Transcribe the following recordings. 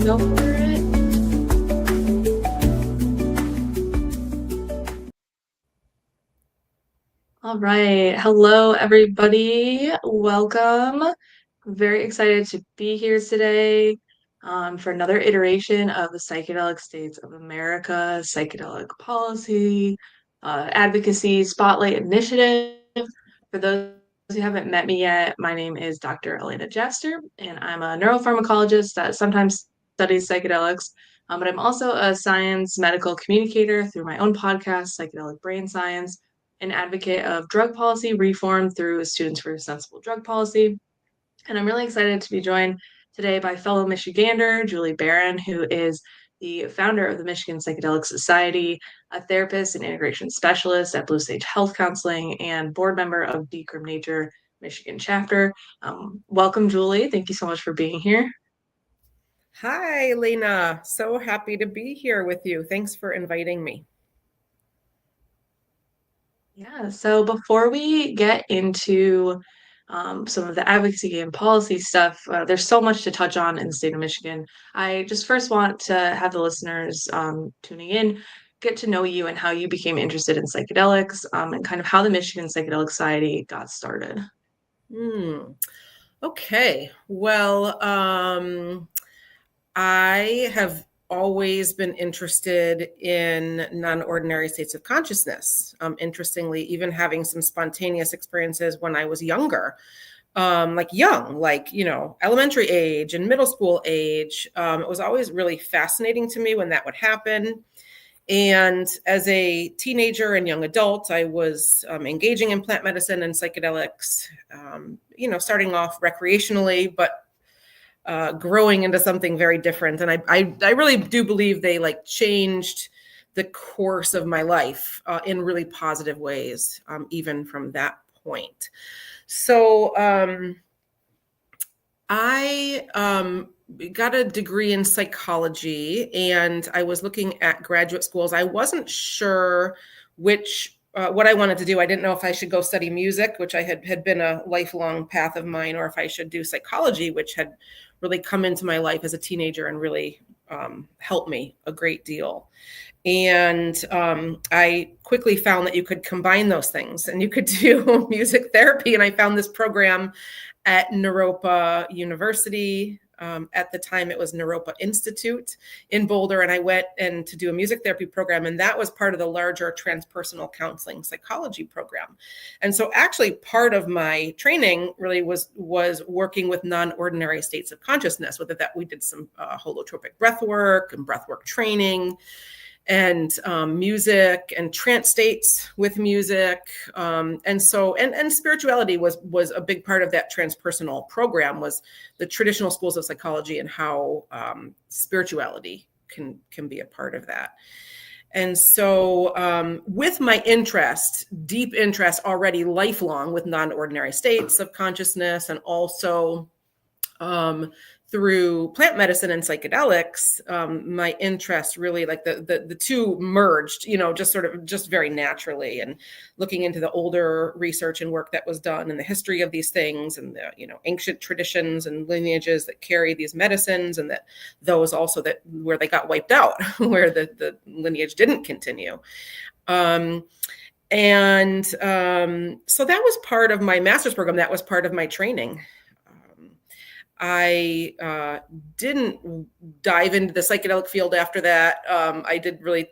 go for it. All right. Hello, everybody. Welcome. I'm very excited to be here today for another iteration of the Psychedelic States of America, Psychedelic Policy, Advocacy Spotlight Initiative. For those who haven't met me yet, my name is Dr. Elena Jaster, and I'm a neuropharmacologist that sometimes studies psychedelics, but I'm also a science medical communicator through my own podcast, Psychedelic Brain Science, an advocate of drug policy reform through Students for Sensible Drug Policy. And I'm really excited to be joined today by fellow Michigander, Julie Barron, who is the founder of the Michigan Psychedelic Society, a therapist and integration specialist at Blue Sage Health Counseling, and board member of Decrim Nature Michigan chapter. Welcome, Julie. Thank you so much for being here. Hi, Lena. So happy to be here with you. Thanks for inviting me. Yeah, so before we get into some of the advocacy and policy stuff, there's so much to touch on in the state of Michigan. I just first want to have the listeners tuning in get to know you and how you became interested in psychedelics and kind of how the Michigan Psychedelic Society got started. Okay. Well, I have always been interested in non-ordinary states of consciousness. Interestingly, even having some spontaneous experiences when I was younger, elementary age and middle school age. It was always really fascinating to me when that would happen. And as a teenager and young adult, I was engaging in plant medicine and psychedelics, starting off recreationally, but growing into something very different. And I really do believe they changed the course of my life in really positive ways, even from that point. So I got a degree in psychology, and I was looking at graduate schools. I wasn't sure what I wanted to do. I didn't know if I should go study music, which I had been a lifelong path of mine, or if I should do psychology, which had really come into my life as a teenager and really helped me a great deal. And I quickly found that you could combine those things and you could do music therapy. And I found this program at Naropa University. At the time, it was Naropa Institute in Boulder. And I went in to do a music therapy program. And that was part of the larger transpersonal counseling psychology program. And so actually part of my training really was working with non-ordinary states of consciousness, with that we did some holotropic breath work and breath work training, and music and trance states with music. And spirituality was a big part of that transpersonal program, was the traditional schools of psychology and how spirituality can be a part of that. And so with my deep interest already lifelong with non-ordinary states of consciousness, and also through plant medicine and psychedelics, my interest really, the two merged, just very naturally, and looking into the older research and work that was done in the history of these things, and the, ancient traditions and lineages that carry these medicines, and that those also where they got wiped out, where the lineage didn't continue. So that was part of my master's program. That was part of my training. I didn't dive into the psychedelic field after that. I did really,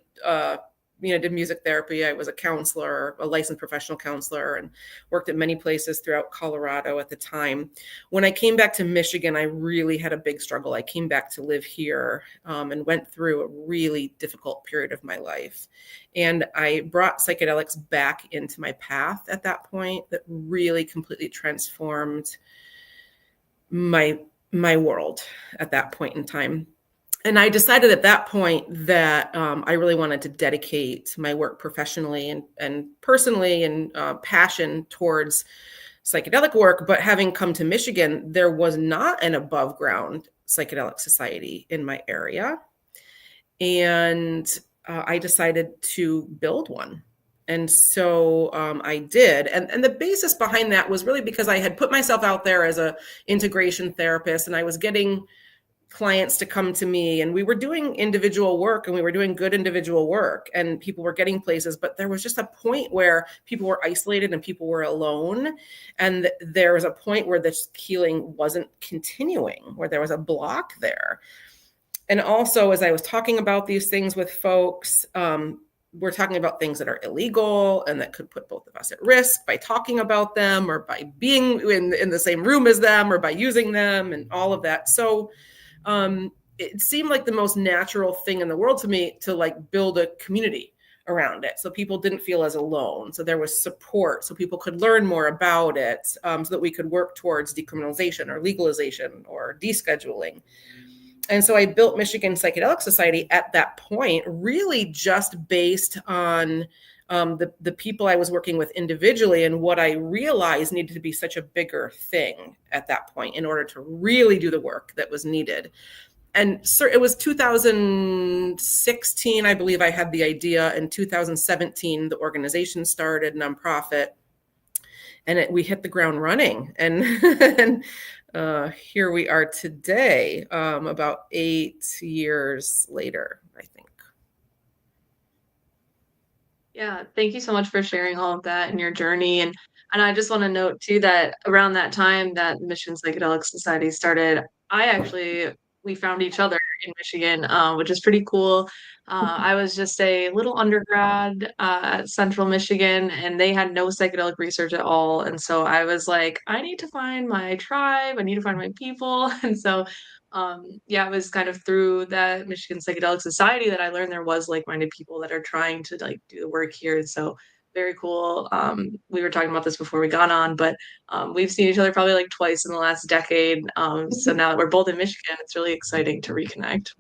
did music therapy. I was a counselor, a licensed professional counselor, and worked at many places throughout Colorado at the time. When I came back to Michigan, I really had a big struggle. I came back to live here and went through a really difficult period of my life. And I brought psychedelics back into my path at that point, that really completely transformed my world at that point in time. And I decided at that point that I really wanted to dedicate my work professionally and personally and passion towards psychedelic work. But having come to Michigan, there was not an above ground psychedelic society in my area. And I decided to build one. And so I did. And the basis behind that was really because I had put myself out there as a integration therapist, and I was getting clients to come to me, and we were doing individual work, and we were doing good individual work, and people were getting places, but there was just a point where people were isolated and people were alone, and there was a point where this healing wasn't continuing, where there was a block there. And also, as I was talking about these things with folks, we're talking about things that are illegal and that could put both of us at risk by talking about them, or by being in the same room as them, or by using them, and all of that. So it seemed like the most natural thing in the world to me to like build a community around it, so people didn't feel as alone. So there was support, so people could learn more about it, so that we could work towards decriminalization or legalization or descheduling. And so I built Michigan Psychedelic Society at that point, really just based on the people I was working with individually, and what I realized needed to be such a bigger thing at that point in order to really do the work that was needed. And so it was 2016, I believe I had the idea. In 2017, the organization started, nonprofit, and we hit the ground running. And here we are today, about 8 years later, I think. Yeah, thank you so much for sharing all of that and your journey. And I just want to note too that around that time that Michigan Psychedelic Society started, we found each other in Michigan, which is pretty cool. I was just a little undergrad at Central Michigan, and they had no psychedelic research at all. And so I was like, I need to find my tribe, I need to find my people. And so yeah, it was kind of through that Michigan Psychedelic Society that I learned there was like-minded people that are trying to like do the work here. So very cool. We were talking about this before we got on, but we've seen each other probably like twice in the last decade. So now that we're both in Michigan, it's really exciting to reconnect.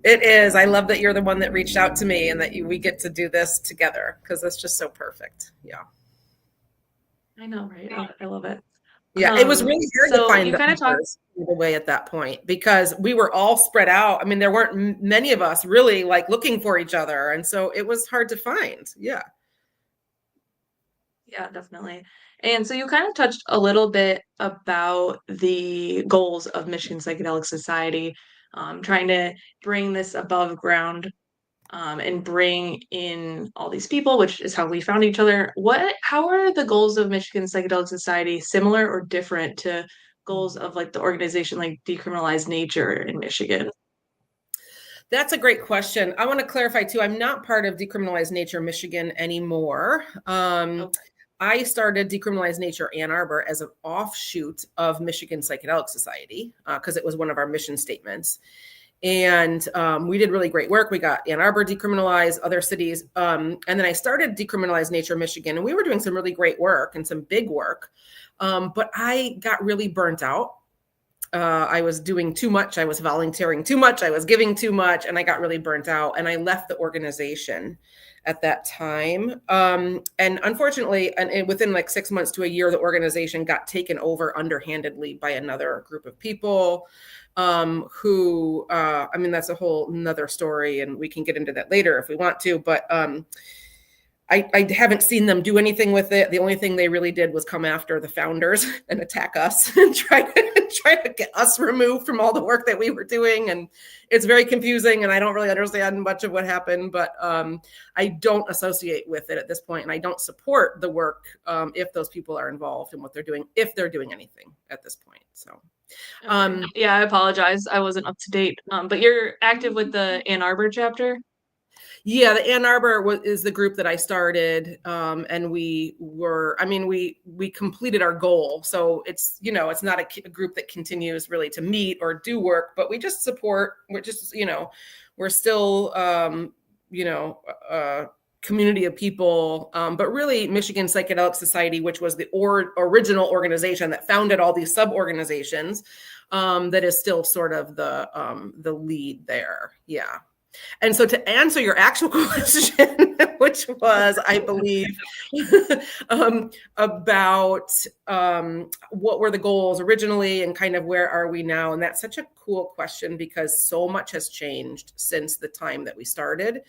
It is. I love that you're the one that reached out to me, and that we get to do this together, because that's just so perfect. Yeah. I know, right? I love it. Yeah, it was really hard to So find you the kind of talked. others the way at that point, because we were all spread out. I mean, there weren't many of us really like looking for each other, and so it was hard to find. Yeah. Yeah, definitely. And so you kind of touched a little bit about the goals of Michigan Psychedelic Society, trying to bring this above ground, and bring in all these people, which is how we found each other. How are the goals of Michigan Psychedelic Society similar or different to goals of like the organization like Decriminalized Nature in Michigan? That's a great question. I want to clarify too, I'm not part of Decriminalized Nature Michigan anymore. Okay. I started Decriminalized Nature Ann Arbor as an offshoot of Michigan Psychedelic Society, because it was one of our mission statements. And we did really great work. We got Ann Arbor decriminalized, other cities. And then I started Decriminalized Nature Michigan, and we were doing some really great work and some big work. But I got really burnt out. I was doing too much. I was volunteering too much. I was giving too much, and I got really burnt out, and I left the organization at that time. And unfortunately, and within like 6 months to a year, the organization got taken over underhandedly by another group of people, who, I mean, that's a whole nother story, and we can get into that later if we want to, but I haven't seen them do anything with it. The only thing they really did was come after the founders and attack us and try to get us removed from all the work that we were doing. And it's very confusing, and I don't really understand much of what happened, but I don't associate with it at this point, and I don't support the work if those people are involved in what they're doing, if they're doing anything at this point. So Yeah, I apologize. I wasn't up to date. But you're active with the Ann Arbor chapter? yeah, the Ann Arbor is the group that I started, and we completed our goal. So it's, it's not a group that continues really to meet or do work, but we just support. We're still, a community of people. But really, Michigan Psychedelic Society, which was the original organization that founded all these sub-organizations, that is still sort of the lead there. Yeah. And so to answer your actual question, which was, I believe, about what were the goals originally and kind of where are we now? And that's such a cool question because so much has changed since the time that we started,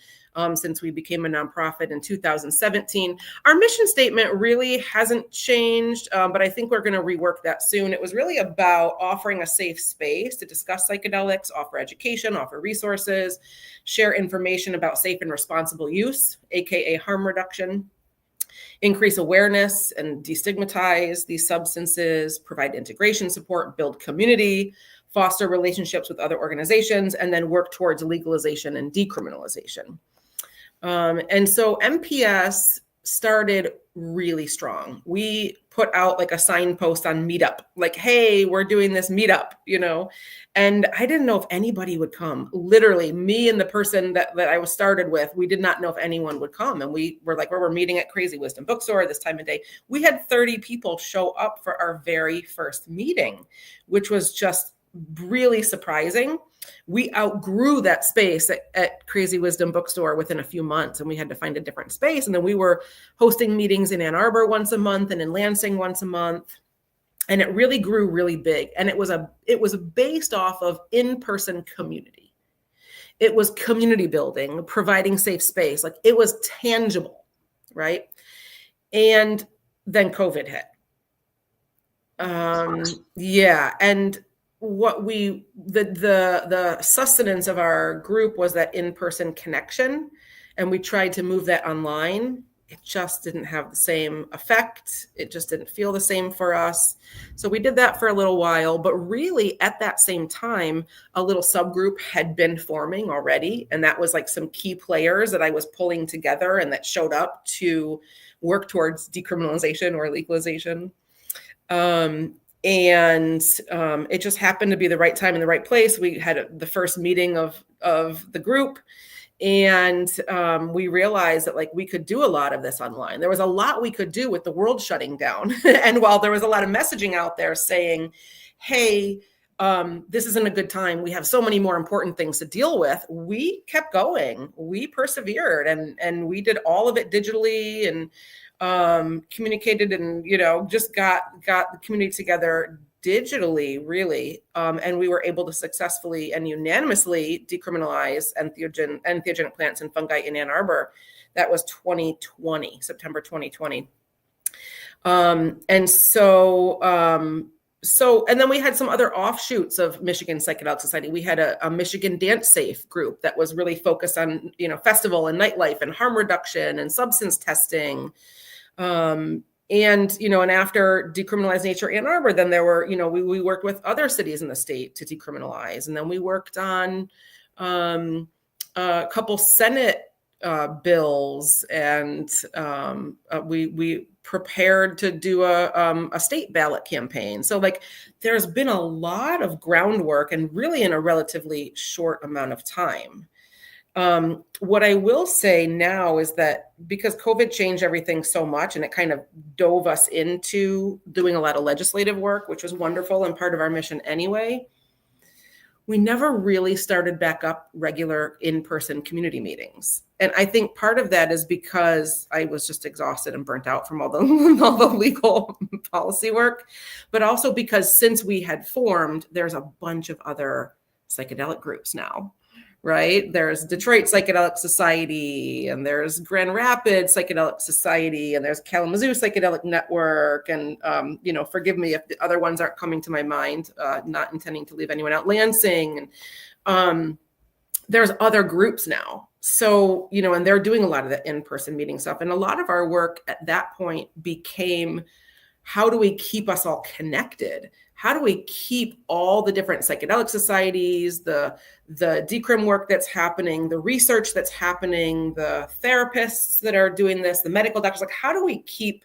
since we became a nonprofit in 2017. Our mission statement really hasn't changed, but I think we're going to rework that soon. It was really about offering a safe space to discuss psychedelics, offer education, offer resources, share information about safe and responsible use, aka harm reduction, increase awareness and destigmatize these substances, provide integration support, build community, foster relationships with other organizations, and then work towards legalization and decriminalization. And so MPS started really strong. We put out like a signpost on Meetup, like, hey, we're doing this meetup, and I didn't know if anybody would come. Literally, me and the person that I was started with, we did not know if anyone would come. And we were like, we're meeting at Crazy Wisdom Bookstore this time of day. We had 30 people show up for our very first meeting, which was just really surprising. We outgrew that space at Crazy Wisdom Bookstore within a few months, and we had to find a different space. And then we were hosting meetings in Ann Arbor once a month and in Lansing once a month. And it really grew really big. And it was based off of in-person community. It was community building, providing safe space. Like it was tangible, right? And then COVID hit. Yeah. And what the sustenance of our group was that in-person connection, and we tried to move that online. It just didn't have the same effect. It just didn't feel the same for us. So we did that for a little while, but really at that same time, a little subgroup had been forming already. And that was like some key players that I was pulling together and that showed up to work towards decriminalization or legalization. And it just happened to be the right time in the right place. We had the first meeting of the group, and we realized that like we could do a lot of this online. There was a lot we could do with the world shutting down. And while there was a lot of messaging out there saying, hey, this isn't a good time, we have so many more important things to deal with, we kept going. We persevered, and we did all of it digitally, and communicated and, just got the community together digitally, really. And we were able to successfully and unanimously decriminalize entheogenic plants and fungi in Ann Arbor. That was 2020, September 2020. And then we had some other offshoots of Michigan Psychedelic Society. We had a Michigan Dance Safe group that was really focused on, festival and nightlife and harm reduction and substance testing. And after decriminalized Nature Ann Arbor, then there were, we worked with other cities in the state to decriminalize. And then we worked on a couple Senate bills, and we prepared to do a state ballot campaign. So like there's been a lot of groundwork, and really in a relatively short amount of time. What I will say now is that because COVID changed everything so much, and it kind of dove us into doing a lot of legislative work, which was wonderful and part of our mission anyway, we never really started back up regular in-person community meetings. And I think part of that is because I was just exhausted and burnt out from all the legal policy work, but also because since we had formed, there's a bunch of other psychedelic groups now. Right? There's Detroit Psychedelic Society, and there's Grand Rapids Psychedelic Society, and there's Kalamazoo Psychedelic Network. And, forgive me if the other ones aren't coming to my mind, not intending to leave anyone out. Lansing. And there's other groups now. So, and they're doing a lot of the in-person meeting stuff. And a lot of our work at that point became, how do we keep us all connected? How do we keep all the different psychedelic societies, the decrim work that's happening, the research that's happening, the therapists that are doing this, the medical doctors, like how do we keep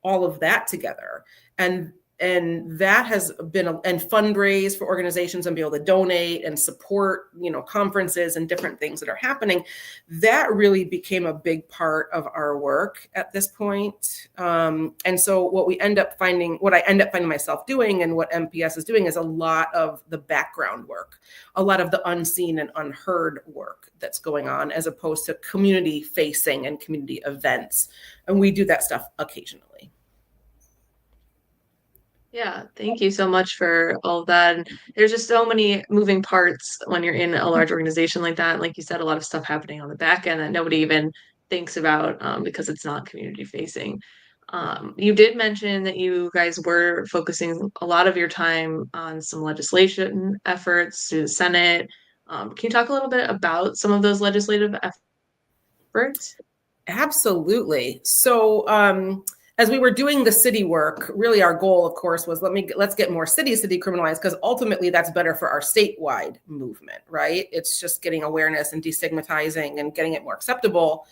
all of that together? And and that has been and fundraise for organizations and be able to donate and support, conferences and different things that are happening. That really became a big part of our work at this point. And so what I end up finding myself doing, and what MPS is doing, is a lot of the background work, a lot of the unseen and unheard work that's going on, as opposed to community facing and community events. And we do that stuff occasionally. Yeah, thank you so much for all of that. And there's just so many moving parts when you're in a large organization like that. Like you said, a lot of stuff happening on the back end that nobody even thinks about because it's not community facing. You did mention that you guys were focusing a lot of your time on some legislation efforts through the Senate. Can you talk a little bit about some of those legislative efforts? Absolutely. So, as we were doing the city work, really our goal, of course, was let's get more cities to decriminalize, because ultimately that's better for our statewide movement, right? It's just getting awareness and destigmatizing and getting it more acceptable.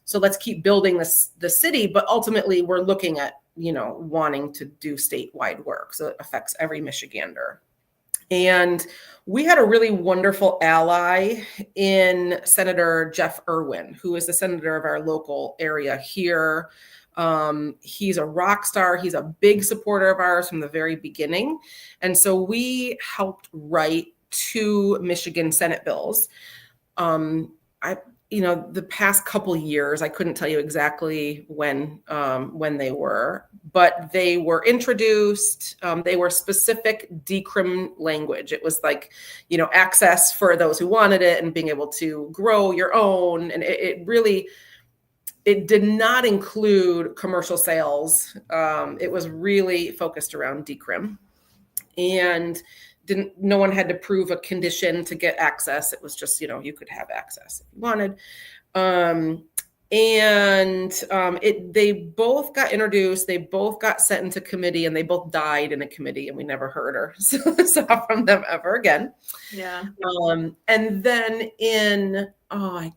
So let's keep building the city, but ultimately we're looking at, wanting to do statewide work. So it affects every Michigander. And we had a really wonderful ally in Senator Jeff Irwin, who is the senator of our local area here. He's a rock star. He's a big supporter of ours from the very beginning. And so we helped write 2 Michigan Senate bills. The past couple years, I couldn't tell you exactly when they were, but they were introduced. They were specific decrim language. It was like, access for those who wanted it and being able to grow your own. And it did not include commercial sales. It was really focused around decrim, and no one had to prove a condition to get access. It was just, you could have access if you wanted. They both got introduced, they both got sent into committee, and they both died in a committee, and we never heard or saw from them ever again. Yeah. And then I'm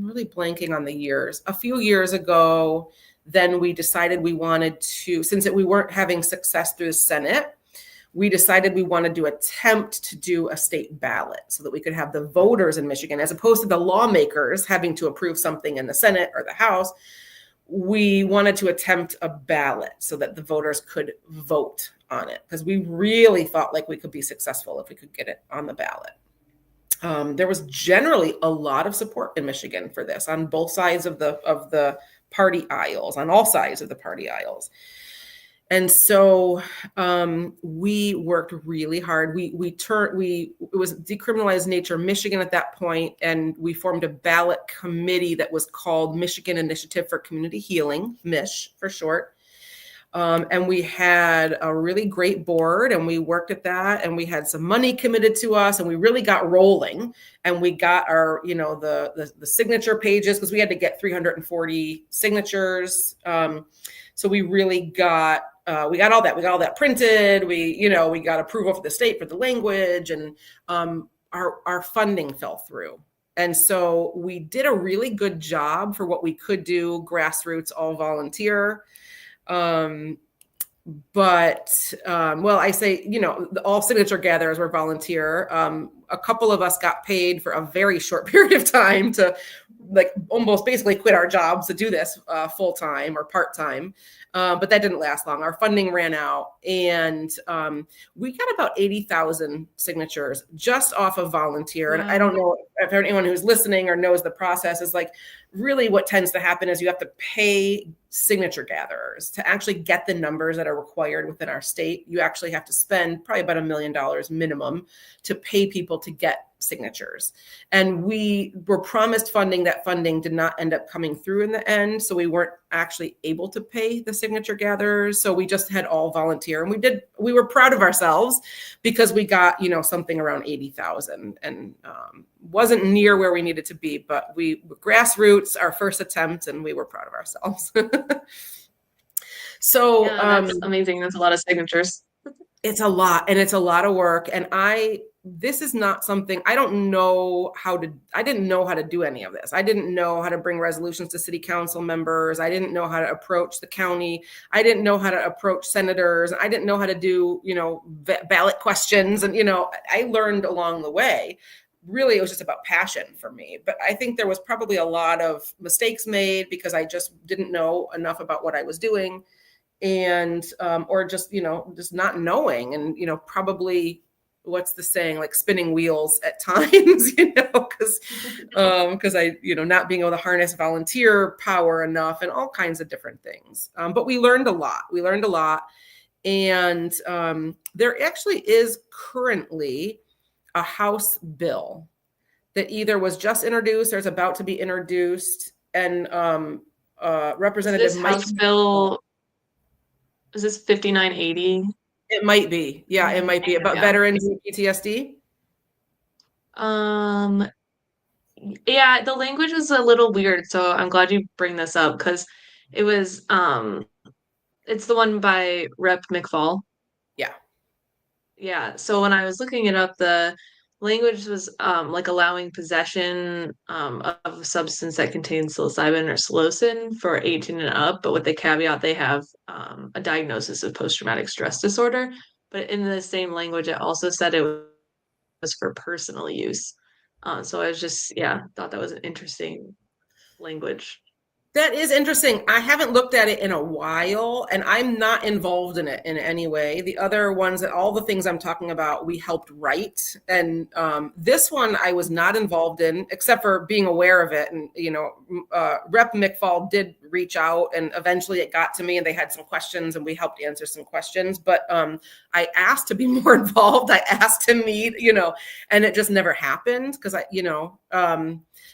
really blanking on the years. A few years ago, then we decided we wanted to, since we weren't having success through the Senate, we decided we wanted to attempt to do a state ballot so that we could have the voters in Michigan, as opposed to the lawmakers having to approve something in the Senate or the House. We wanted to attempt a ballot so that the voters could vote on it, because we really thought like we could be successful if we could get it on the ballot. There was generally a lot of support in Michigan for this on both sides of the party aisles, on all sides of the party aisles. And so we worked really hard. It was Decriminalized Nature Michigan at that point, and we formed a ballot committee that was called Michigan Initiative for Community Healing, MISH for short. And we had a really great board, and we worked at that, and we had some money committed to us, and we really got rolling, and we got our, the signature pages, because we had to get 340 signatures. So we really we got all that printed. We got approval for the state for the language, and our funding fell through. And so we did a really good job for what we could do, grassroots, all volunteer. I say, all signature gatherers were volunteer. A couple of us got paid for a very short period of time to almost basically quit our jobs to do this full time or part time. But that didn't last long. Our funding ran out, and we got about 80,000 signatures just off of volunteer. Wow. And I don't know if anyone who's listening or knows the process is really what tends to happen is you have to pay signature gatherers to actually get the numbers that are required within our state. You actually have to spend probably about $1 million minimum to pay people to get signatures. And we were promised funding. That funding did not end up coming through in the end. So we weren't actually able to pay the signature gatherers. So we just had all volunteer, and we were proud of ourselves because we got, something around 80,000, and wasn't near where we needed to be, but we grassroots, our first attempt, and we were proud of ourselves. So yeah, that's amazing. That's a lot of signatures. It's a lot, and it's a lot of work. And I this is not something, I didn't know how to do any of this. I didn't know how to bring resolutions to city council members. I didn't know how to approach the county. I didn't know how to approach senators. I didn't know how to do, ballot questions. And, I learned along the way. Really, it was just about passion for me. But I think there was probably a lot of mistakes made because I just didn't know enough about what I was doing, and or just just not knowing, and probably, what's the saying, like spinning wheels at times, because I not being able to harness volunteer power enough and all kinds of different things. But we learned a lot. And there actually is currently a House bill that either was just introduced or is about to be introduced, and Is Representative this Mike. House Bill, is this 5980? It might be. Yeah, it might be about Yeah. veterans with PTSD. Um, yeah, the language was a little weird, so I'm glad you bring this up because it was it's the one by Rep McFall. Yeah. Yeah, so when I was looking it up, the language was like allowing possession of a substance that contains psilocybin or psilocin for 18 and up, but with the caveat they have a diagnosis of post-traumatic stress disorder. But in the same language, it also said it was for personal use. So I was just, yeah, thought that was an interesting language. That is interesting. I haven't looked at it in a while, and I'm not involved in it in any way. The other ones, that all the things I'm talking about, we helped write. And this one I was not involved in, except for being aware of it. And, Rep McFall did reach out, and eventually it got to me, and they had some questions, and we helped answer some questions. But I asked to be more involved. I asked to meet, and it just never happened because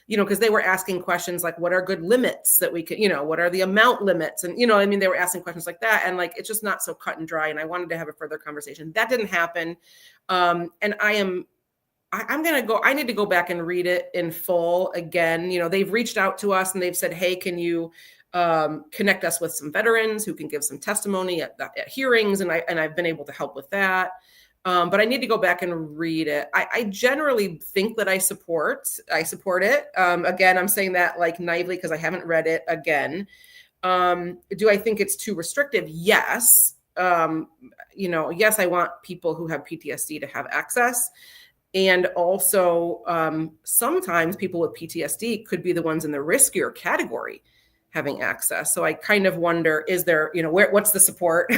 because they were asking questions like, what are good limits that we could, what are the amount limits? And, they were asking questions like that. And like, it's just not so cut and dry. And I wanted to have a further conversation. That didn't happen. And I'm going to go, I need to go back and read it in full again. They've reached out to us and they've said, hey, can you connect us with some veterans who can give some testimony at hearings? And I've been able to help with that. But I need to go back and read it. I generally think that I support it. Again, I'm saying that like naively because I haven't read it again. Do I think it's too restrictive? Yes. Yes, I want people who have PTSD to have access. And also, sometimes people with PTSD could be the ones in the riskier category having access. So I kind of wonder, is there, what's the support?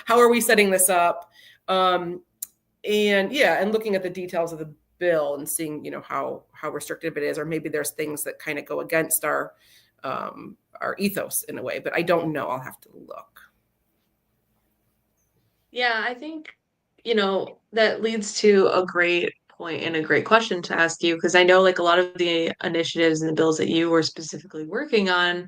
How are we setting this up? And looking at the details of the bill and seeing, how restrictive it is, or maybe there's things that kind of go against our ethos in a way, but I don't know. I'll have to look. Yeah, I think, that leads to a great point and a great question to ask you, because I know like a lot of the initiatives and the bills that you were specifically working on,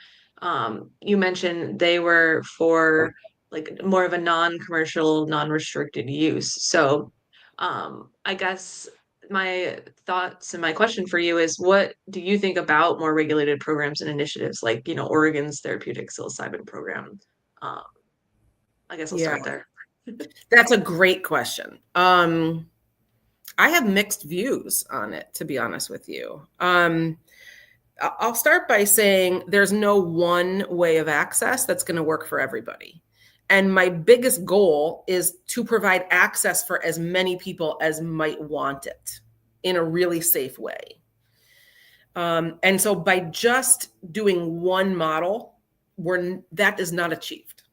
you mentioned they were for like more of a non-commercial, non-restricted use. So, I guess my thoughts and my question for you is, what do you think about more regulated programs and initiatives like, Oregon's therapeutic psilocybin program? Um, I guess I'll Yeah, start there. that's a great question. I have mixed views on it, to be honest with you. I'll start by saying there's no one way of access that's going to work for everybody. And my biggest goal is to provide access for as many people as might want it in a really safe way. And so by just doing one model, that is not achieved.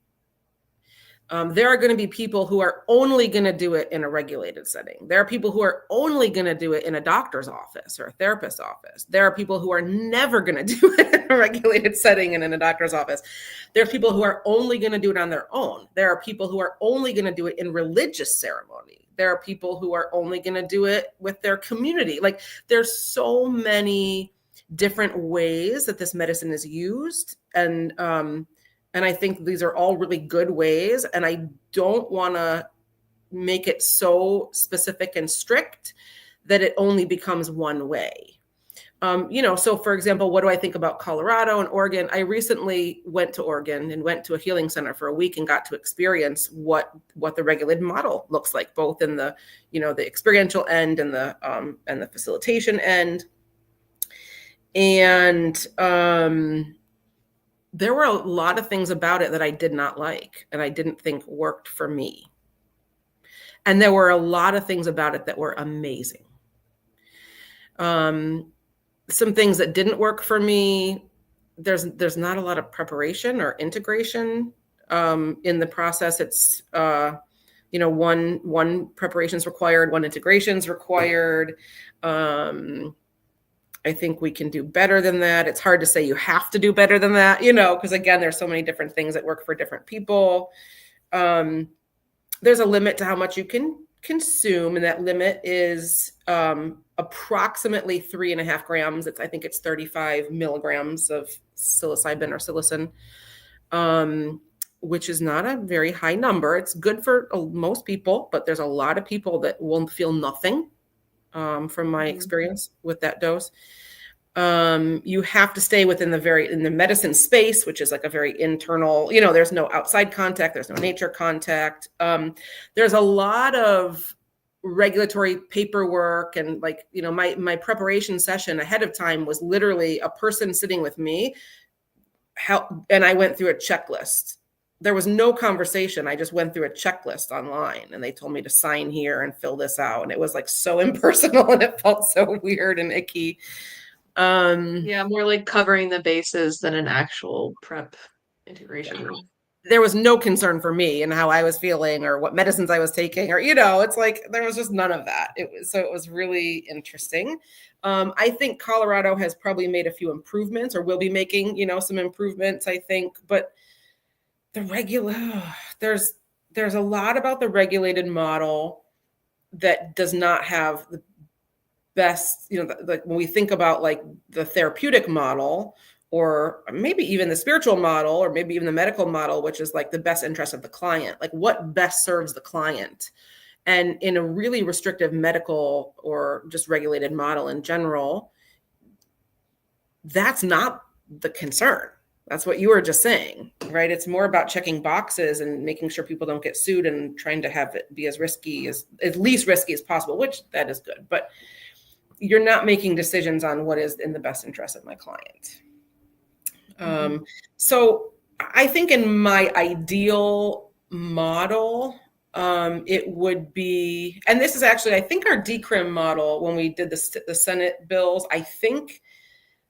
There are going to be people who are only going to do it in a regulated setting. There are people who are only going to do it in a doctor's office or a therapist's office. There are people who are never going to do it in a regulated setting and in a doctor's office. There are people who are only going to do it on their own. There are people who are only going to do it in religious ceremony. There are people who are only going to do it with their community. Like, there's so many different ways that this medicine is used. And I think these are all really good ways. And I don't want to make it so specific and strict that it only becomes one way. So for example, what do I think about Colorado and Oregon? I recently went to Oregon and went to a healing center for a week and got to experience what the regulated model looks like, both in the, the experiential end and the facilitation end. And there were a lot of things about it that I did not like and I didn't think worked for me. And there were a lot of things about it that were amazing. Some things that didn't work for me, there's not a lot of preparation or integration in the process. It's one preparation is required, one integration is required. I think we can do better than that. It's hard to say you have to do better than that, because again, there's so many different things that work for different people. There's a limit to how much you can consume, and that limit is approximately 3.5 grams. I think it's 35 milligrams of psilocybin or psilocin, which is not a very high number. It's good for most people, but there's a lot of people that won't feel nothing from my experience with that dose. You have to stay within in the medicine space, which is like a very internal, there's no outside contact, there's no nature contact. There's a lot of regulatory paperwork, and my preparation session ahead of time was literally a person sitting with me, and I went through a checklist. There was no conversation. I just went through a checklist online, and they told me to sign here and fill this out. And it was like so impersonal, and it felt so weird and icky. More like covering the bases than an actual prep integration. Yeah. There was no concern for me and how I was feeling or what medicines I was taking, or, it's like, there was just none of that. It was really interesting. I think Colorado has probably made a few improvements, or will be making, some improvements, I think, but there's a lot about the regulated model that does not have the best, like when we think about like the therapeutic model, or maybe even the spiritual model, or maybe even the medical model, which is like the best interest of the client, like what best serves the client. And in a really restrictive medical or just regulated model in general, that's not the concern. That's what you were just saying, right? It's more about checking boxes and making sure people don't get sued and trying to have it be as least risky as possible, which that is good. But you're not making decisions on what is in the best interest of my client. So I think in my ideal model, it would be, and this is actually, I think our decrim model, when we did the Senate bills, I think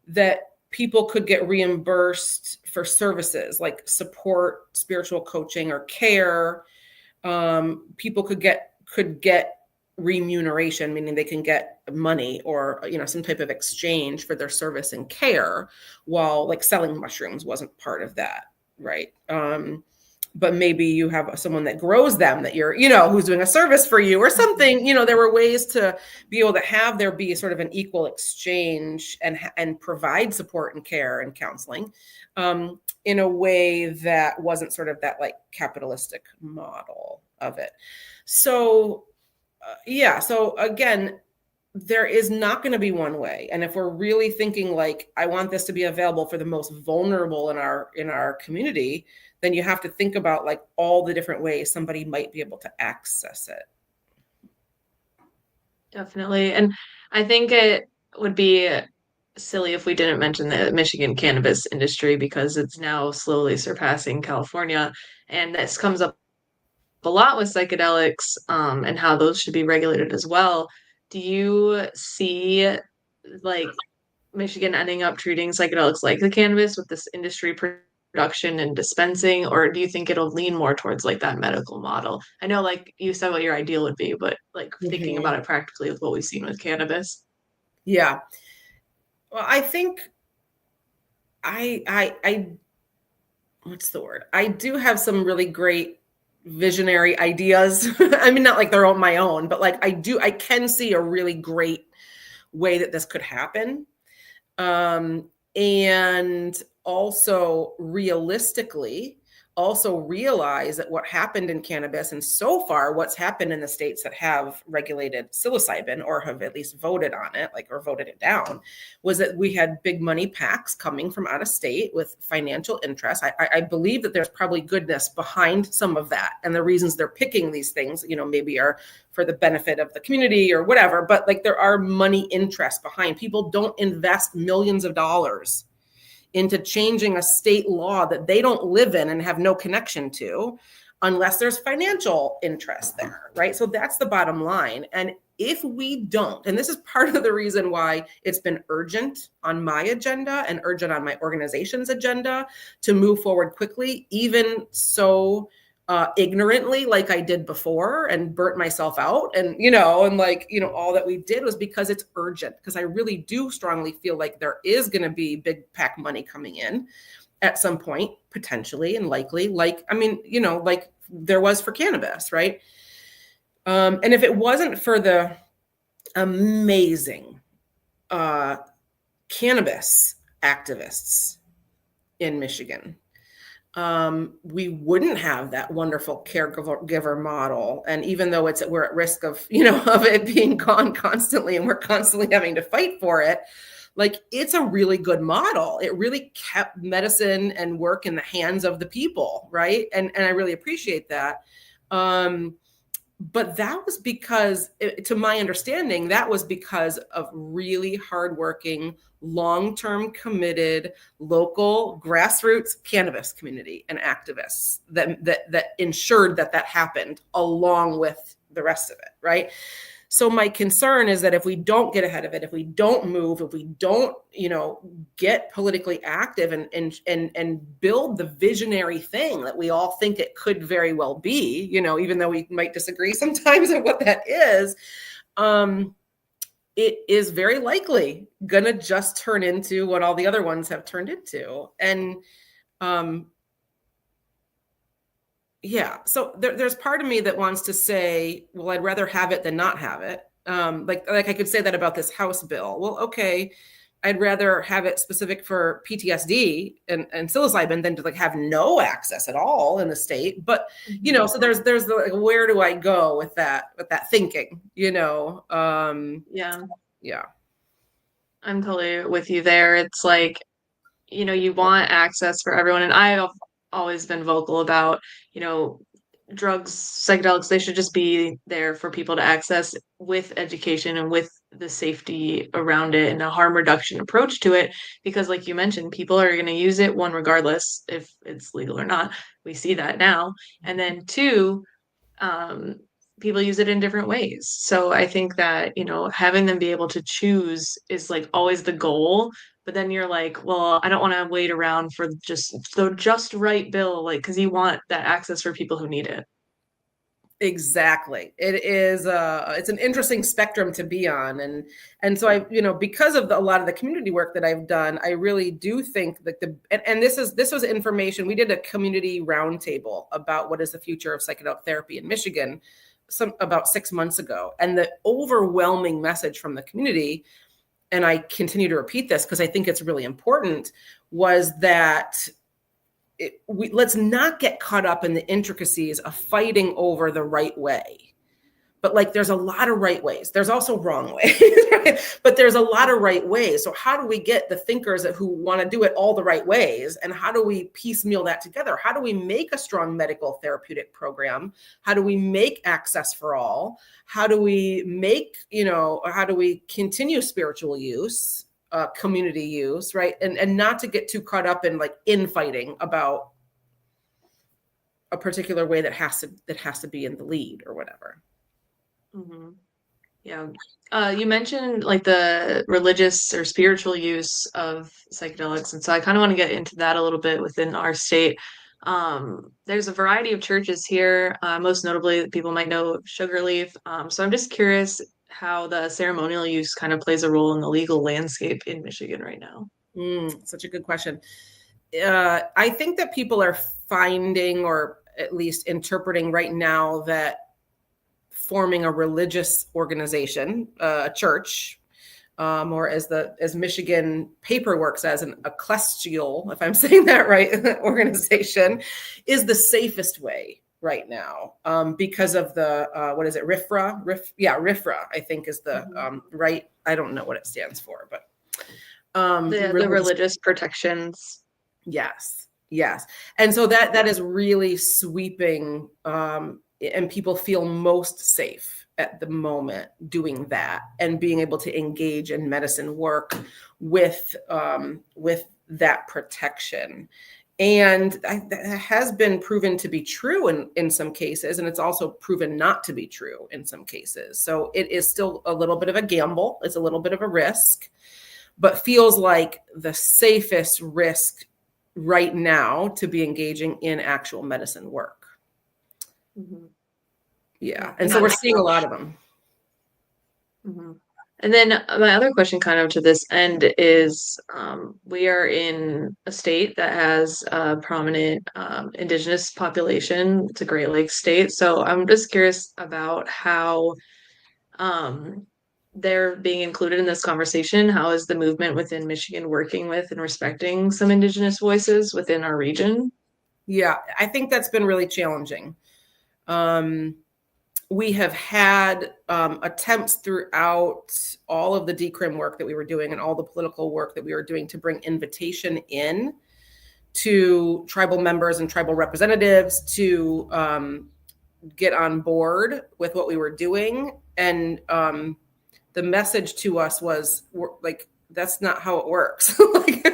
that people could get reimbursed for services like support, spiritual coaching, or care. People could get remuneration, meaning they can get money or some type of exchange for their service and care, while like selling mushrooms wasn't part of that, right? But maybe you have someone that grows them that you're, who's doing a service for you or something. There were ways to be able to have there be sort of an equal exchange and provide support and care and counseling in a way that wasn't sort of that like capitalistic model of it. So so again, there is not going to be one way. And if we're really thinking like, I want this to be available for the most vulnerable in our community, then you have to think about like all the different ways somebody might be able to access it. Definitely. And I think it would be silly if we didn't mention the Michigan cannabis industry, because it's now slowly surpassing California. And this comes up a lot with psychedelics, and how those should be regulated as well. Do you see like Michigan ending up treating psychedelics like the cannabis with this industry production and dispensing, or do you think it'll lean more towards like that medical model? I know like you said what your ideal would be, but like thinking about it practically with what we've seen with cannabis. Yeah. Well, I think I what's the word? I do have some really great visionary ideas. I mean, not like they're all my own, but like I can see a really great way that this could happen. And also realistically, also realize that what happened in cannabis, and so far what's happened in the states that have regulated psilocybin or have at least voted on it, like, or voted it down, was that we had big money PACs coming from out of state with financial interests. I believe that there's probably goodness behind some of that, and the reasons they're picking these things, maybe are for the benefit of the community or whatever, but like there are money interests behind. People don't invest millions of dollars into changing a state law that they don't live in and have no connection to unless there's financial interest there, right? So that's the bottom line. And if we don't, and this is part of the reason why it's been urgent on my agenda and urgent on my organization's agenda to move forward quickly, even so ignorantly, like I did before and burnt myself out. And, all that we did was because it's urgent, because I really do strongly feel like there is going to be big PAC money coming in at some point, potentially and likely, like there was for cannabis, right? And if it wasn't for the amazing cannabis activists in Michigan, we wouldn't have that wonderful caregiver model. And even though we're at risk of it being gone constantly, and we're constantly having to fight for it, like, it's a really good model. It really kept medicine and work in the hands of the people, right? And I really appreciate that. But that was because, to my understanding, that was because of really hardworking, long-term committed, local grassroots cannabis community and activists that ensured that happened along with the rest of it, right? So my concern is that if we don't get ahead of it, if we don't move, if we don't, get politically active and build the visionary thing that we all think it could very well be, even though we might disagree sometimes on what that is, it is very likely gonna just turn into what all the other ones have turned into. And yeah, so there's part of me that wants to say, well, I'd rather have it than not have it. Like I could say that about this House bill. Well, okay, I'd rather have it specific for PTSD and psilocybin than to have no access at all in the state. But so there's the where do I go with that thinking? Yeah, yeah. I'm totally with you there. It's like, you want access for everyone, and I've always been vocal about, drugs, psychedelics, they should just be there for people to access with education and with the safety around it and a harm reduction approach to it. Because, like you mentioned, people are going to use it, one, regardless if it's legal or not. We see that now. And then two, people use it in different ways. So I think that, having them be able to choose is like always the goal. But then you're like, well, I don't want to wait around for just right bill, like, because you want that access for people who need it. Exactly. It is it's an interesting spectrum to be on. And so I, because of a lot of the community work that I've done, I really do think that this was information. We did a community roundtable about what is the future of psychedelic therapy in Michigan about 6 months ago. And the overwhelming message from the community, and I continue to repeat this because I think it's really important, was that let's not get caught up in the intricacies of fighting over the right way. But there's a lot of right ways. There's also wrong ways, right? But there's a lot of right ways. So how do we get the thinkers who want to do it all the right ways? And how do we piecemeal that together? How do we make a strong medical therapeutic program? How do we make access for all? How do we make, how do we continue spiritual use, community use, right? And not to get too caught up in infighting about a particular way that has to be in the lead or whatever. Mm-hmm. Yeah. You mentioned the religious or spiritual use of psychedelics. And so I kind of want to get into that a little bit within our state. There's a variety of churches here, most notably people might know Sugarleaf. So I'm just curious how the ceremonial use kind of plays a role in the legal landscape in Michigan right now. Such a good question. I think that people are finding, or at least interpreting right now, that forming a religious organization, a church, or as Michigan paperwork says, an ecclesial, if I'm saying that right, organization, is the safest way right now, because of the what is it, RIFRA, I think is the right. I don't know what it stands for, but The religious protections. Yes, yes. And so that is really sweeping, and people feel most safe at the moment doing that and being able to engage in medicine work with that protection. And that has been proven to be true in some cases, and it's also proven not to be true in some cases. So it is still a little bit of a gamble. It's a little bit of a risk, but feels like the safest risk right now to be engaging in actual medicine work. Mm-hmm. Yeah. And so we're seeing a lot of them. Mm-hmm. And then my other question kind of to this end is we are in a state that has a prominent indigenous population. It's a Great Lakes state. So I'm just curious about how um, they're being included in this conversation. How is the movement within Michigan working with and respecting some indigenous voices within our region? Yeah, I think that's been really challenging. We have had attempts throughout all of the decrim work that we were doing and all the political work that we were doing to bring invitation in to tribal members and tribal representatives to get on board with what we were doing. And the message to us was like, that's not how it works. Like,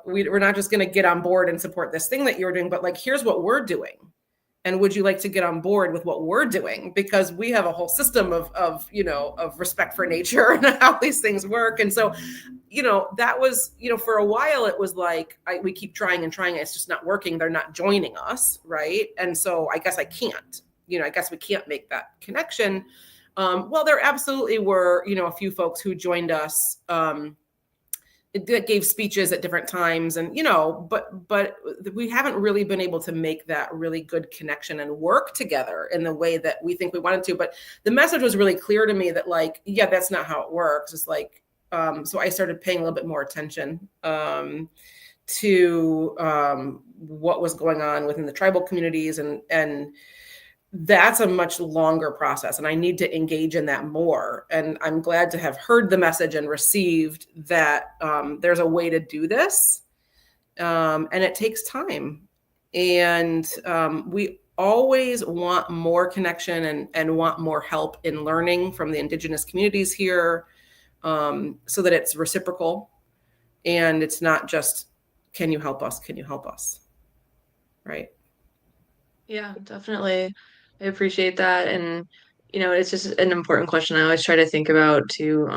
we're not just going to get on board and support this thing that you're doing, but like, here's what we're doing. And would you like to get on board with what we're doing? Because we have a whole system of respect for nature and how these things work. And so, that was, for a while it was like, we keep trying and trying. It's just not working. They're not joining us. Right. And so I guess I can't, I guess we can't make that connection. Well, there absolutely were, a few folks who joined us, that gave speeches at different times, and but we haven't really been able to make that really good connection and work together in the way that we think we wanted to. But the message was really clear to me that, like, yeah, that's not how it works. It's like, so I started paying a little bit more attention to what was going on within the tribal communities, and that's a much longer process, and I need to engage in that more. And I'm glad to have heard the message and received that there's a way to do this, and it takes time. And we always want more connection and want more help in learning from the indigenous communities here, so that it's reciprocal and it's not just, can you help us? Can you help us? Right. Yeah, definitely. I appreciate that. And, it's just an important question I always try to think about too.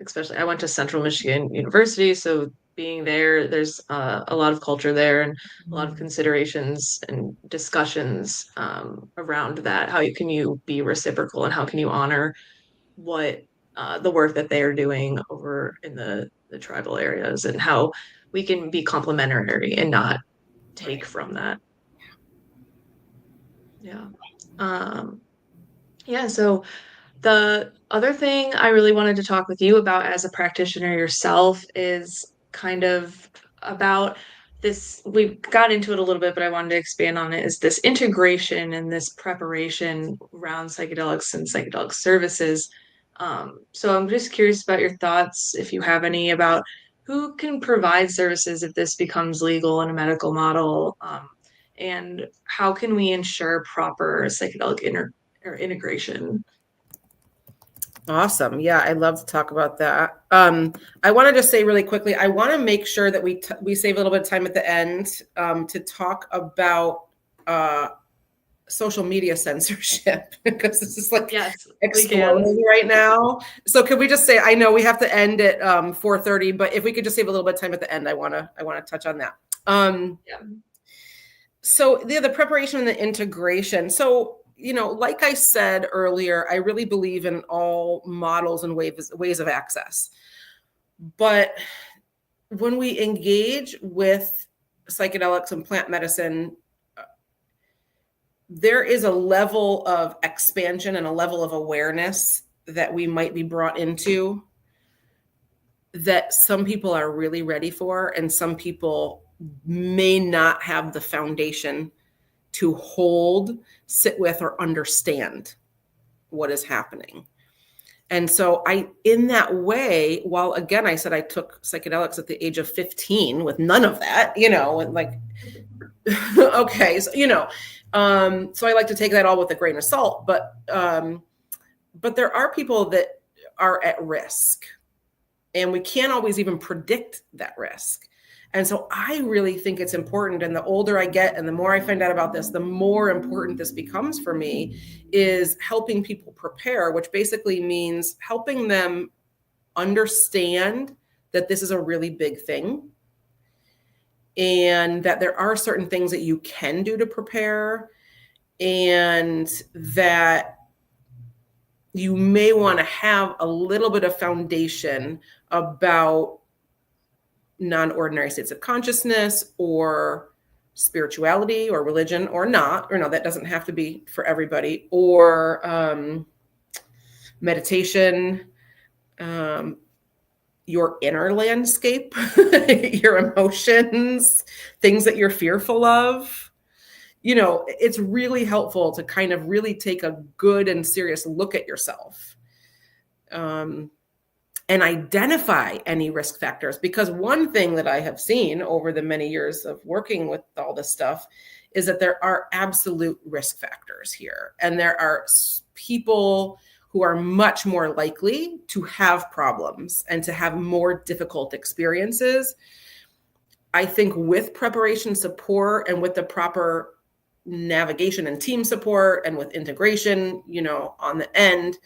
Especially I went to Central Michigan University, so being there, there's a lot of culture there and a lot of considerations and discussions around that. Can you be reciprocal and how can you honor what the work that they are doing over in the tribal areas, and how we can be complementary and not take from that. Yeah. Um, yeah, so the other thing I really wanted to talk with you about as a practitioner yourself is kind of about this. We got into it a little bit, but I wanted to expand on it, is this integration and this preparation around psychedelics and psychedelic services. So I'm just curious about your thoughts, if you have any, about who can provide services if this becomes legal in a medical model, and how can we ensure proper psychedelic or integration? Awesome. Yeah, I'd love to talk about that. I want to just say really quickly, I want to make sure that we save a little bit of time at the end to talk about social media censorship, because this is like, Yes, exploding right now. So could we just say, I know we have to end at 4:30, but if we could just save a little bit of time at the end, I want to touch on that. Yeah. So the preparation and the integration. So, like I said earlier, I really believe in all models and ways of access. But when we engage with psychedelics and plant medicine, there is a level of expansion and a level of awareness that we might be brought into that some people are really ready for, and some people may not have the foundation to hold, sit with, or understand what is happening. And so in that way, while again, I said I took psychedelics at the age of 15 with none of that, like, okay, so, so I like to take that all with a grain of salt, but there are people that are at risk, and we can't always even predict that risk. And so I really think it's important. And the older I get and the more I find out about this, the more important this becomes for me, is helping people prepare, which basically means helping them understand that this is a really big thing, and that there are certain things that you can do to prepare, and that you may want to have a little bit of foundation about non-ordinary states of consciousness or spirituality or religion, or not, or no, that doesn't have to be for everybody, or meditation, your inner landscape, your emotions, things that you're fearful of. It's really helpful to kind of really take a good and serious look at yourself, and identify any risk factors. Because one thing that I have seen over the many years of working with all this stuff is that there are absolute risk factors here. And there are people who are much more likely to have problems and to have more difficult experiences. I think with preparation support and with the proper navigation and team support and with integration, on the end,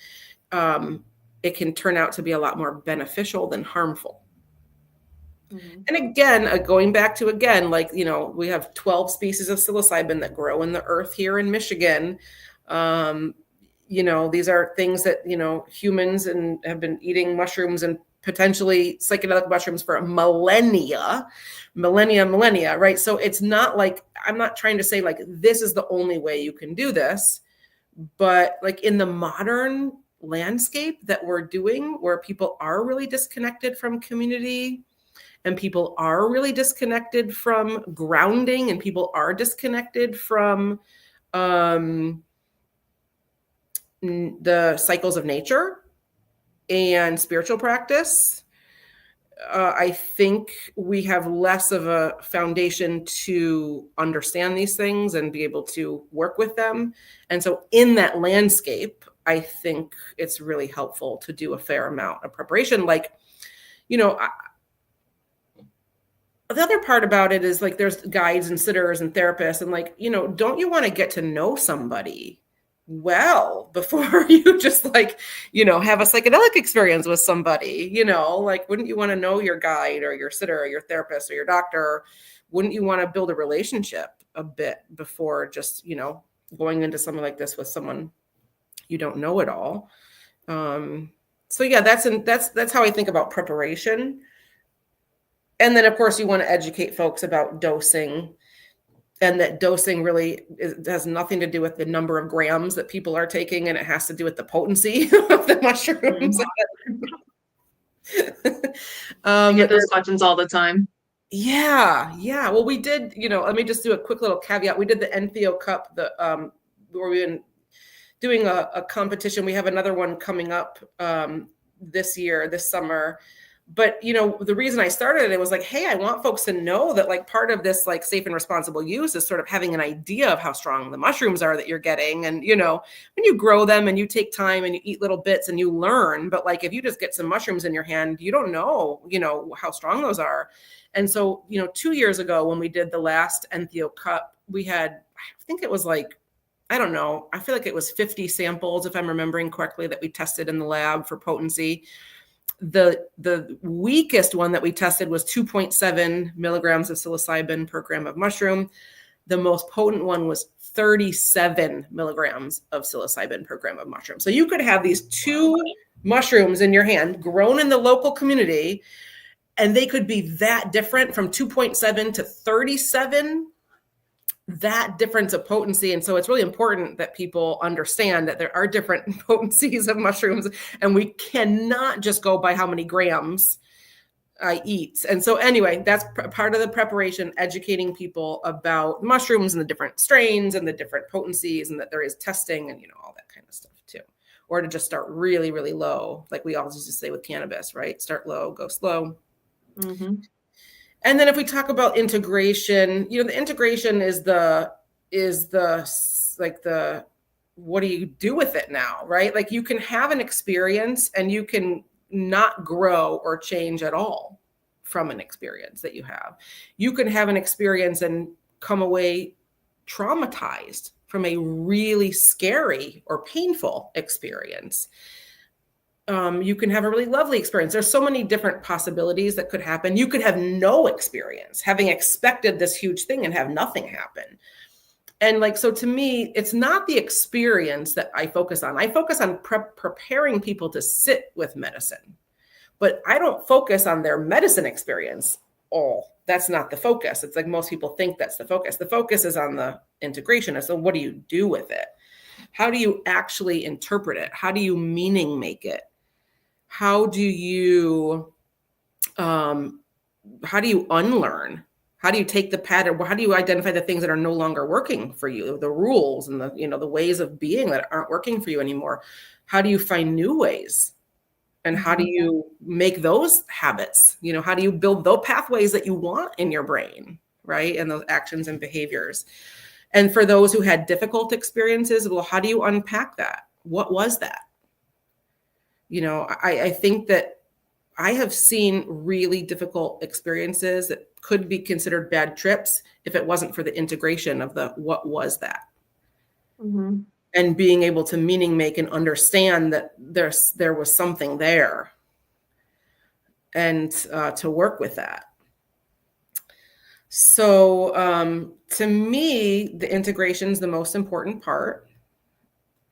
it can turn out to be a lot more beneficial than harmful. Mm-hmm. And again, going back to, like, we have 12 species of psilocybin that grow in the earth here in Michigan. These are things that, humans and have been eating mushrooms and potentially psychedelic mushrooms for millennia, right? So it's not like, I'm not trying to say like, this is the only way you can do this, but like in the modern landscape that we're doing, where people are really disconnected from community, and people are really disconnected from grounding, and people are disconnected from the cycles of nature and spiritual practice, I think we have less of a foundation to understand these things and be able to work with them. And so in that landscape, I think it's really helpful to do a fair amount of preparation. Like, the other part about it is like, there's guides and sitters and therapists, and like, don't you want to get to know somebody well before you just like, have a psychedelic experience with somebody, like, wouldn't you want to know your guide or your sitter or your therapist or your doctor? Wouldn't you want to build a relationship a bit before just, going into something like this with someone you don't know at all? So yeah, that's how I think about preparation. And then of course you want to educate folks about dosing, and that dosing really has nothing to do with the number of grams that people are taking, and it has to do with the potency of the mushrooms. I get those questions all the time. Yeah. Well, we did, let me just do a quick little caveat. We did the Entheo Cup, where we've been doing a competition. We have another one coming up this summer. But, the reason I started it was like, hey, I want folks to know that like part of this like safe and responsible use is sort of having an idea of how strong the mushrooms are that you're getting. And, when you grow them and you take time and you eat little bits and you learn, but like, if you just get some mushrooms in your hand, you don't know, how strong those are. And so, 2 years ago when we did the last Entheo Cup, we had, I think it was like, I don't know, I feel like it was 50 samples, if I'm remembering correctly, that we tested in the lab for potency. The weakest one that we tested was 2.7 milligrams of psilocybin per gram of mushroom. The most potent one was 37 milligrams of psilocybin per gram of mushroom. So you could have these two mushrooms in your hand, grown in the local community, and they could be that different from 2.7 to 37. that difference of potency. And so it's really important that people understand that there are different potencies of mushrooms, and we cannot just go by how many grams I eat. And so anyway, that's part of the preparation, educating people about mushrooms and the different strains and the different potencies, and that there is testing and, all that kind of stuff too. Or to just start really, really low, like we always used to say with cannabis, right? Start low, go slow. Mm-hmm. And then if we talk about integration, the integration is the what do you do with it now, right? Like you can have an experience and you can not grow or change at all from an experience that you have. You can have an experience and come away traumatized from a really scary or painful experience. You can have a really lovely experience. There's so many different possibilities that could happen. You could have no experience, having expected this huge thing and have nothing happen. And so to me, it's not the experience that I focus on. I focus on preparing people to sit with medicine, but I don't focus on their medicine experience. That's not the focus. It's like most people think that's the focus. The focus is on the integration. So what do you do with it? How do you actually interpret it? How do you meaning make it? How do you unlearn? How do you take the pattern? How do you identify the things that are no longer working for you, the rules and the ways of being that aren't working for you anymore? How do you find new ways? And how do you make those habits? How do you build those pathways that you want in your brain, right? And those actions and behaviors. And for those who had difficult experiences, well, how do you unpack that? What was that? I think that I have seen really difficult experiences that could be considered bad trips if it wasn't for the integration of what was that? Mm-hmm. And being able to meaning make and understand that there was something there, and to work with that. So to me, the integration is the most important part.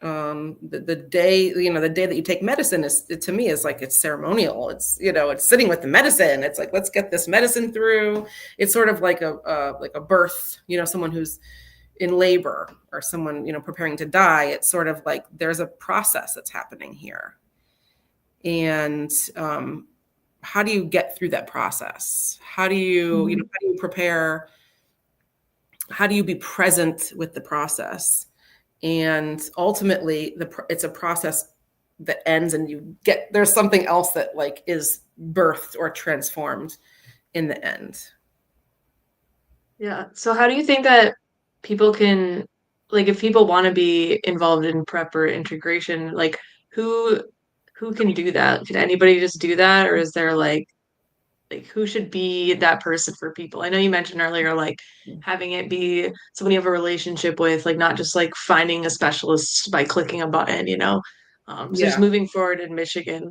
The day that you take medicine to me is like, it's ceremonial. It's, it's sitting with the medicine. It's like, let's get this medicine through. It's sort of like a birth, someone who's in labor or someone, preparing to die. It's sort of like there's a process that's happening here. And how do you get through that process? How do you, how do you prepare? How do you be present with the process? And ultimately, it's a process that ends, and there's something else that is birthed or transformed in the end. Yeah. So how do you think that people can, if people want to be involved in prep or integration, who who can do that? Can anybody just do that, or is there who should be that person for people? I know you mentioned earlier having it be someone you have a relationship with, not just finding a specialist by clicking a button. So just Yeah. moving forward in Michigan,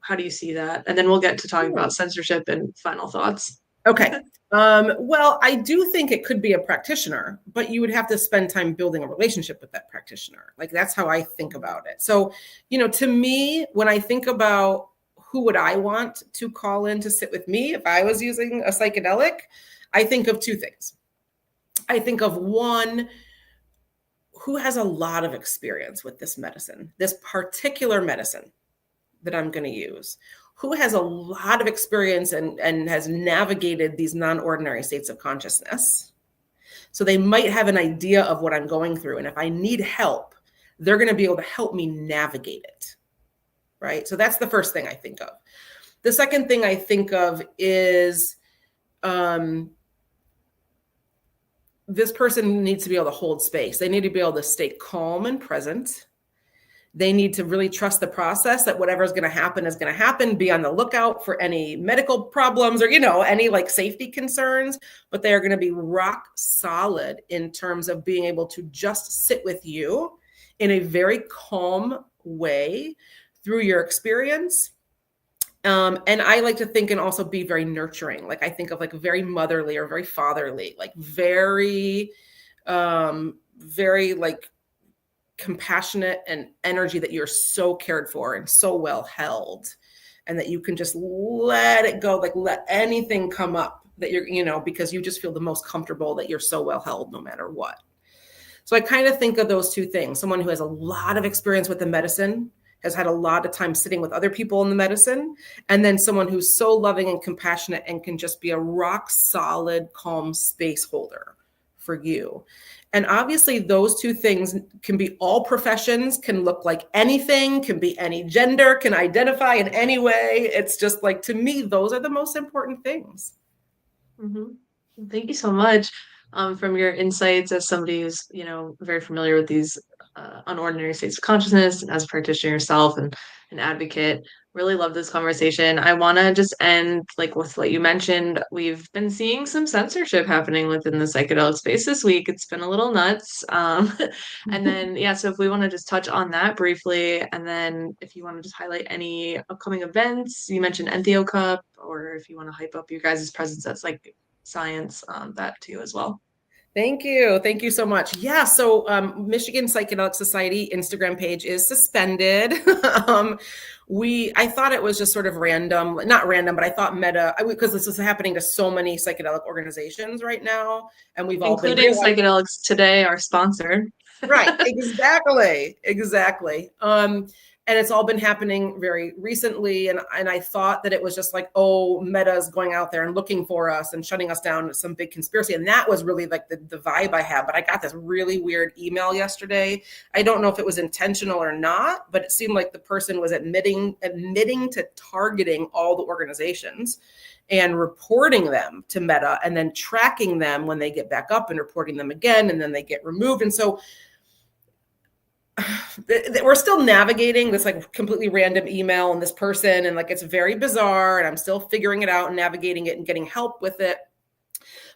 how do you see that? And then we'll get to talking about censorship and final thoughts. Okay. Well, I do think it could be a practitioner, but you would have to spend time building a relationship with that practitioner. That's how I think about it. So, to me, when I think about who would I want to call in to sit with me if I was using a psychedelic, I think of two things. I think of one, who has a lot of experience with this medicine, this particular medicine that I'm going to use, who has a lot of experience and has navigated these non-ordinary states of consciousness. So they might have an idea of what I'm going through. And if I need help, they're going to be able to help me navigate it. Right? So that's the first thing I think of. The second thing I think of is this person needs to be able to hold space. They need to be able to stay calm and present. They need to really trust the process, that whatever is going to happen, be on the lookout for any medical problems or, any safety concerns, but they are going to be rock solid in terms of being able to just sit with you in a very calm way through your experience. And I like to think and also be very nurturing. I think of very motherly or very fatherly, very, very compassionate and energy, that you're so cared for and so well held, and that you can just let it go, let anything come up that you're, because you just feel the most comfortable, that you're so well held no matter what. So I kind of think of those two things. Someone who has a lot of experience with the medicine, has had a lot of time sitting with other people in the medicine, and then someone who's so loving and compassionate and can just be a rock solid, calm space holder for you. And obviously those two things can be all professions, can look like anything, can be any gender, can identify in any way. It's just like, to me, those are the most important things. Mm-hmm. Thank you so much from your insights as somebody who's, very familiar with these unordinary states of consciousness and as a practitioner yourself and an advocate. Really love this conversation. I want to just end like with what you mentioned. We've been seeing some censorship happening within the psychedelic space this week. It's been a little nuts. And then, yeah, so if we want to just touch on that briefly, and then if you want to just highlight any upcoming events, you mentioned Entheo Cup, or if you want to hype up your guys' presence at Science, that too as well. Thank you. Thank you so much. Yeah. So Michigan Psychedelic Society Instagram page is suspended. I thought it was just sort of random, not random, but I thought because this is happening to so many psychedelic organizations right now. And we've all been including Psychedelics Today, our sponsor. Right. Exactly. And it's all been happening very recently. And I thought that it was just like, oh, Meta's going out there and looking for us and shutting us down with some big conspiracy. And that was really like the vibe I had. But I got this really weird email yesterday. I don't know if it was intentional or not, but it seemed like the person was admitting to targeting all the organizations and reporting them to Meta and then tracking them when they get back up and reporting them again, and then they get removed. And so we're still navigating this like completely random email and this person, and like it's very bizarre, and I'm still figuring it out and navigating it and getting help with it.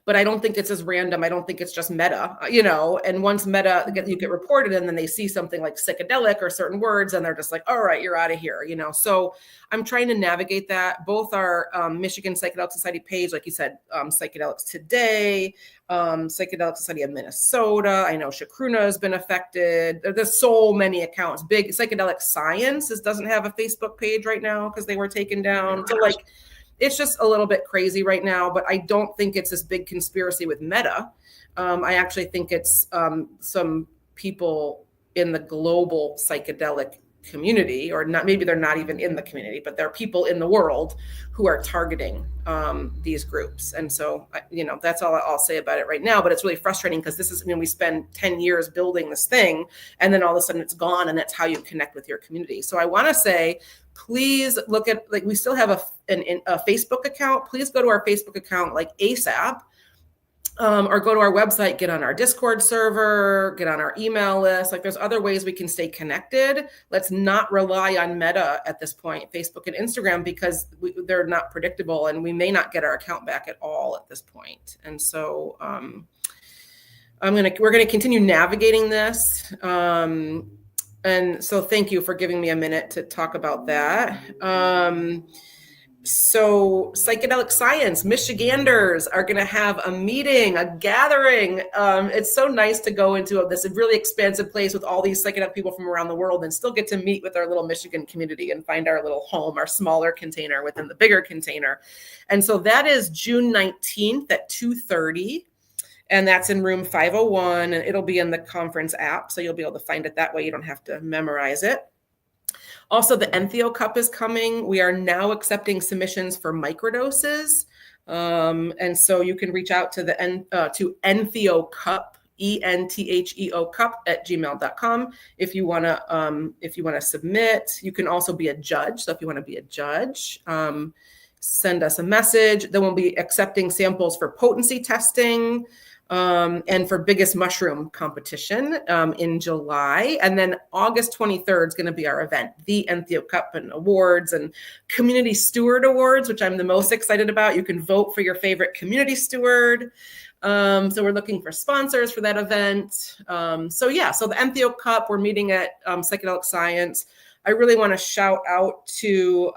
But I don't think it's as random. I don't think it's just Meta, and once Meta, you get reported and then they see something like psychedelic or certain words and they're just like, all right, you're out of here, So I'm trying to navigate that. Both our Michigan Psychedelic Society page, like you said, Psychedelics Today, Psychedelic Society of Minnesota. I know Shakruna has been affected. There's so many accounts. Big Psychedelic Science doesn't have a Facebook page right now because they were taken down. So like, it's just a little bit crazy right now, but I don't think it's this big conspiracy with Meta. I actually think it's some people in the global psychedelic community, or not, maybe they're not even in the community, but there are people in the world who are targeting these groups. And so, that's all I'll say about it right now, but it's really frustrating because this is, we spend 10 years building this thing and then all of a sudden it's gone, and that's how you connect with your community. So I want to say, please look at, like, we still have a Facebook account. Please go to our Facebook account like ASAP, or go to our website, get on our Discord server, get on our email list. Like, there's other ways we can stay connected. Let's not rely on Meta at this point, Facebook and Instagram, because they're not predictable and we may not get our account back at all at this point. And so we're going to continue navigating this. And so thank you for giving me a minute to talk about that. So Psychedelic Science, Michiganders are going to have a meeting, a gathering. It's so nice to go into this really expansive place with all these psychedelic people from around the world and still get to meet with our little Michigan community and find our little home, our smaller container within the bigger container. And so that is June 19th at 2:30. And that's in room 501, and it'll be in the conference app. So you'll be able to find it that way. You don't have to memorize it. Also, the Entheo Cup is coming. We are now accepting submissions for microdoses. And so you can reach out to to Entheo Cup, ENTHEO Cup @gmail.com. If you want to submit. You can also be a judge. So if you want to be a judge, send us a message. Then we'll be accepting samples for potency testing, and for biggest mushroom competition in July. And then August 23rd is going to be our event, the Entheo Cup and Awards and Community Steward Awards, which I'm the most excited about. You can vote for your favorite community steward. So we're looking for sponsors for that event. So the Entheo Cup, we're meeting at Psychedelic Science. I really want to shout out to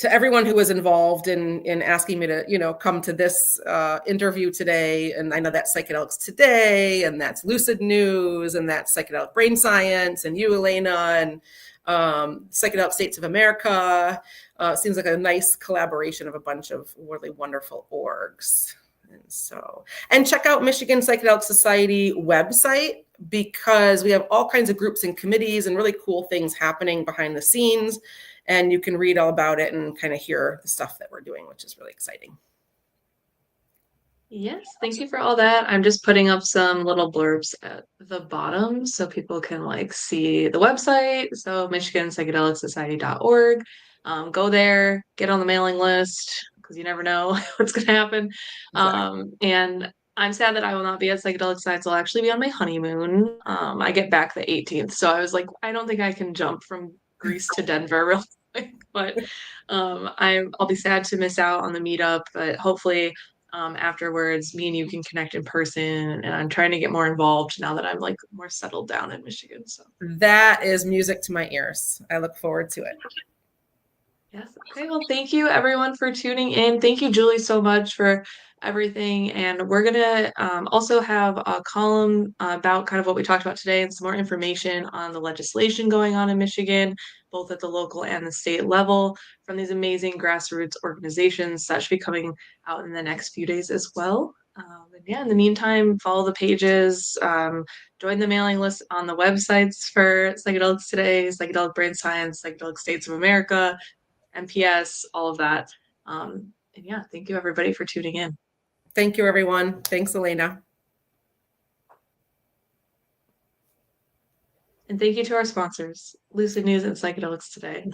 to everyone who was involved in asking me to, come to this interview today. And I know that's Psychedelics Today, and that's Lucid News, and that's Psychedelic Brain Science, and you, Elena, and Psychedelic States of America. Seems like a nice collaboration of a bunch of really wonderful orgs. And check out Michigan Psychedelic Society website, because we have all kinds of groups and committees and really cool things happening behind the scenes. And you can read all about it and kind of hear the stuff that we're doing, which is really exciting. Yes, thank you for all that. I'm just putting up some little blurbs at the bottom so people can like see the website. So MichiganPsychedelicSociety.org. Go there, get on the mailing list because you never know what's going to happen. Exactly. And I'm sad that I will not be at Psychedelic Science. I'll actually be on my honeymoon. I get back the 18th. So I was like, I don't think I can jump from Greece to Denver real quick, but I'll be sad to miss out on the meetup, but hopefully afterwards, me and you can connect in person. And I'm trying to get more involved now that I'm like more settled down in Michigan. So that is music to my ears. I look forward to it. yes. Okay. Well, thank you everyone for tuning in. Thank you, Julie, so much for everything. And we're gonna also have a column about kind of what we talked about today and some more information on the legislation going on in Michigan, both at the local and the state level, from these amazing grassroots organizations. That should be coming out in the next few days as well. And yeah, in the meantime, follow the pages, join the mailing list on the websites for Psychedelics Today, Psychedelic Brain Science, Psychedelic States of America, MPS, all of that. And yeah, thank you everybody for tuning in. Thank you, everyone. Thanks, Elena. And thank you to our sponsors, Lucid News and Psychedelics Today.